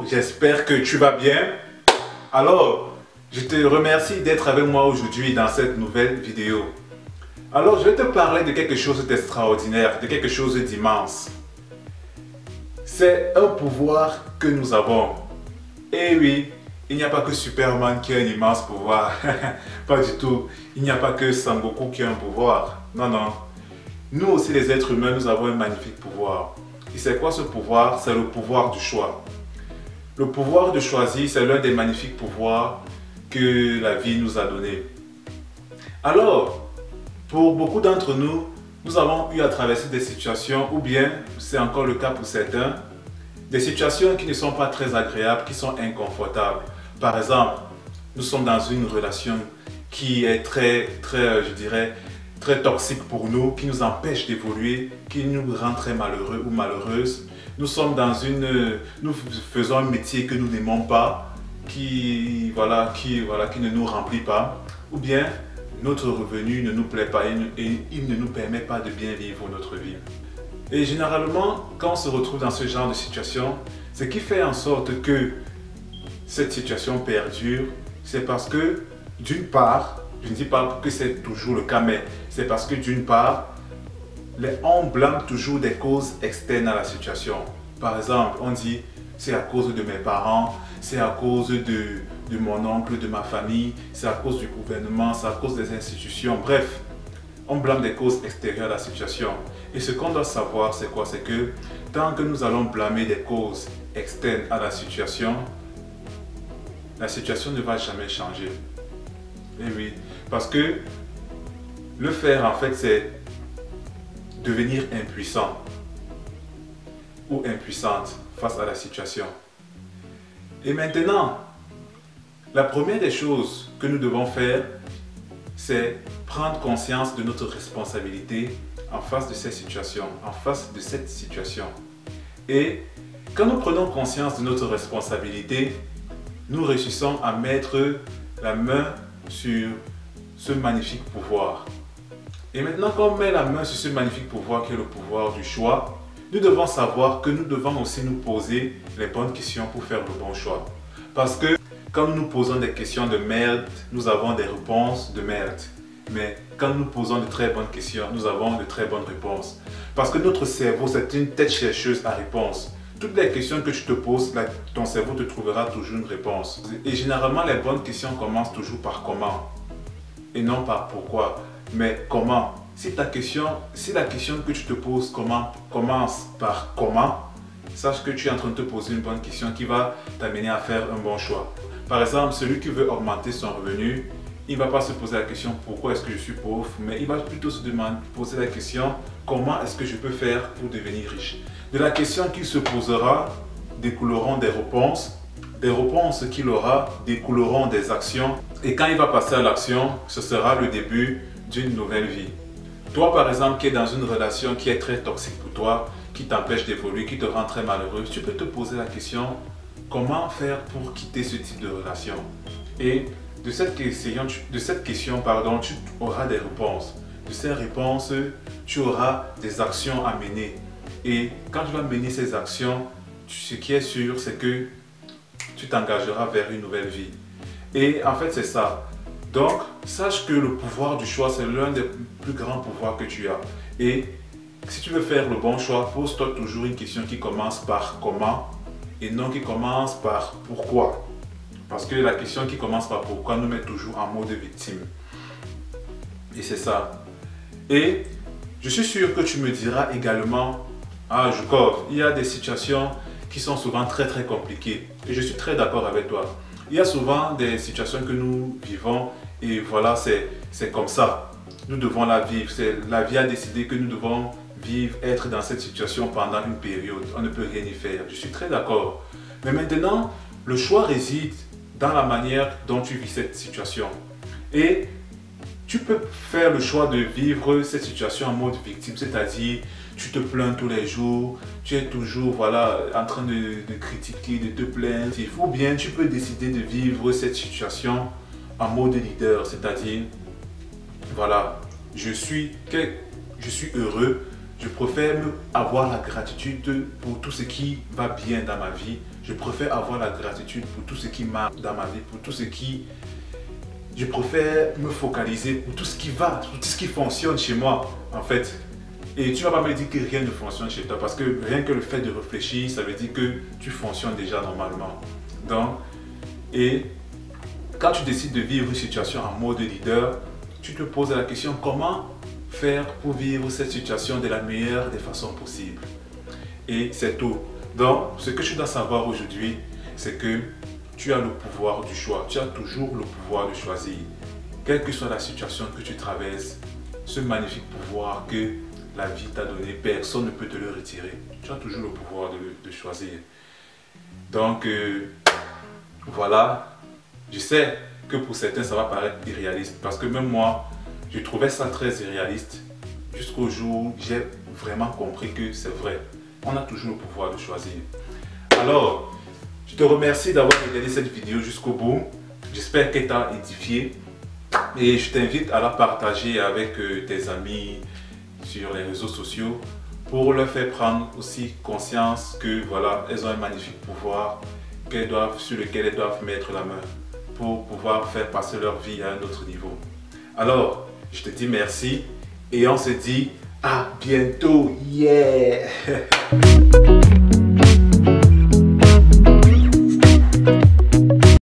j'espère que tu vas bien. Alors, je te remercie d'être avec moi aujourd'hui dans cette nouvelle vidéo. Alors, je vais te parler de quelque chose d'extraordinaire, de quelque chose d'immense. C'est un pouvoir que nous avons. Et oui, il n'y a pas que Superman qui a un immense pouvoir. Pas du tout. Il n'y a pas que Sangoku qui a un pouvoir. Non, non. Nous aussi, les êtres humains, nous avons un magnifique pouvoir. Et c'est quoi ce pouvoir? C'est le pouvoir du choix. Le pouvoir de choisir, c'est l'un des magnifiques pouvoirs que la vie nous a donné. Alors, pour beaucoup d'entre nous, nous avons eu à traverser des situations, ou bien, c'est encore le cas pour certains, des situations qui ne sont pas très agréables, qui sont inconfortables. Par exemple, nous sommes dans une relation qui est je dirais, très toxique pour nous, qui nous empêche d'évoluer, qui nous rend très malheureux ou malheureuses. Nous faisons un métier que nous n'aimons pas, qui ne nous remplit pas, ou bien notre revenu ne nous plaît pas et il ne nous permet pas de bien vivre notre vie. Et généralement, quand on se retrouve dans ce genre de situation, ce qui fait en sorte que cette situation perdure, c'est parce que, d'une part, je ne dis pas que c'est toujours le cas, mais c'est parce que d'une part, on blâme toujours des causes externes à la situation. Par exemple, on dit c'est à cause de mes parents, c'est à cause de mon oncle, de ma famille, c'est à cause du gouvernement, c'est à cause des institutions. Bref, on blâme des causes extérieures à la situation. Et ce qu'on doit savoir, c'est quoi? C'est que tant que nous allons blâmer des causes externes à la situation ne va jamais changer. Et oui, parce que le faire, en fait, c'est devenir impuissant ou impuissante face à la situation. Et maintenant, la première des choses que nous devons faire, c'est prendre conscience de notre responsabilité en face de cette situation, Et quand nous prenons conscience de notre responsabilité, nous réussissons à mettre la main sur ce magnifique pouvoir. Et maintenant qu'on met la main sur ce magnifique pouvoir qui est le pouvoir du choix, nous devons savoir que nous devons aussi nous poser les bonnes questions pour faire le bon choix. Parce que quand nous nous posons des questions de merde, nous avons des réponses de merde. Mais quand nous posons de très bonnes questions, nous avons de très bonnes réponses. Parce que notre cerveau, c'est une tête chercheuse à réponse. Toutes les questions que tu te poses, ton cerveau te trouvera toujours une réponse. Et généralement, les bonnes questions commencent toujours par comment. Et non par pourquoi, mais comment. Si la question que tu te poses commence par comment, sache que tu es en train de te poser une bonne question qui va t'amener à faire un bon choix. Par exemple, celui qui veut augmenter son revenu, il ne va pas se poser la question pourquoi est-ce que je suis pauvre, mais il va plutôt poser la question comment est-ce que je peux faire pour devenir riche. De la question qu'il se posera découleront des réponses qu'il aura découleront des actions, et quand il va passer à l'action, ce sera le début d'une nouvelle vie. Toi par exemple qui es dans une relation qui est très toxique pour toi, qui t'empêche d'évoluer, qui te rend très malheureux, tu peux te poser la question comment faire pour quitter ce type de relation. Et de cette question, tu auras des réponses. De ces réponses, tu auras des actions à mener. Et quand tu vas mener ces actions, ce qui est sûr, c'est que tu t'engageras vers une nouvelle vie. Et en fait, c'est ça. Donc, sache que le pouvoir du choix, c'est l'un des plus grands pouvoirs que tu as. Et si tu veux faire le bon choix, pose-toi toujours une question qui commence par comment et non qui commence par pourquoi. Parce que la question qui commence par pourquoi nous met toujours en mode victime. Et c'est ça. Et je suis sûr que tu me diras également, ah Joukov, il y a des situations qui sont souvent très compliquées. Et je suis très d'accord avec toi. Il y a souvent des situations que nous vivons et voilà, c'est comme ça. Nous devons la vivre. La vie a décidé que nous devons vivre, être dans cette situation pendant une période. On ne peut rien y faire. Je suis très d'accord. Mais maintenant, le choix réside dans la manière dont tu vis cette situation. Et tu peux faire le choix de vivre cette situation en mode victime, c'est-à-dire tu te plains tous les jours, tu es toujours en train de critiquer, de te plaindre. Ou bien tu peux décider de vivre cette situation en mode leader, c'est-à-dire voilà, je suis heureux, je préfère avoir la gratitude pour tout ce qui va bien dans ma vie. Je préfère avoir la gratitude pour tout ce qui marche dans ma vie, pour tout ce qui... Je préfère me focaliser pour tout ce qui va, pour tout ce qui fonctionne chez moi, en fait. Et tu ne vas pas me dire que rien ne fonctionne chez toi, parce que rien que le fait de réfléchir, ça veut dire que tu fonctionnes déjà normalement. Donc, et quand tu décides de vivre une situation en mode leader, tu te poses la question comment faire pour vivre cette situation de la meilleure des façons possibles. Et c'est tout. Donc, ce que tu dois savoir aujourd'hui, c'est que tu as le pouvoir du choix. Tu as toujours le pouvoir de choisir. Quelle que soit la situation que tu traverses, ce magnifique pouvoir que la vie t'a donné, personne ne peut te le retirer. Tu as toujours le pouvoir de choisir. Donc, voilà. Je sais que pour certains, ça va paraître irréaliste. Parce que même moi, je trouvais ça très irréaliste. Jusqu'au jour où j'ai vraiment compris que c'est vrai. On a toujours le pouvoir de choisir. Alors, je te remercie d'avoir regardé cette vidéo jusqu'au bout. J'espère qu'elle t'a édifié. Et je t'invite à la partager avec tes amis sur les réseaux sociaux pour leur faire prendre aussi conscience que voilà, elles ont un magnifique pouvoir sur lequel elles doivent mettre la main pour pouvoir faire passer leur vie à un autre niveau. Alors, je te dis merci et on se dit à bientôt. Yeah!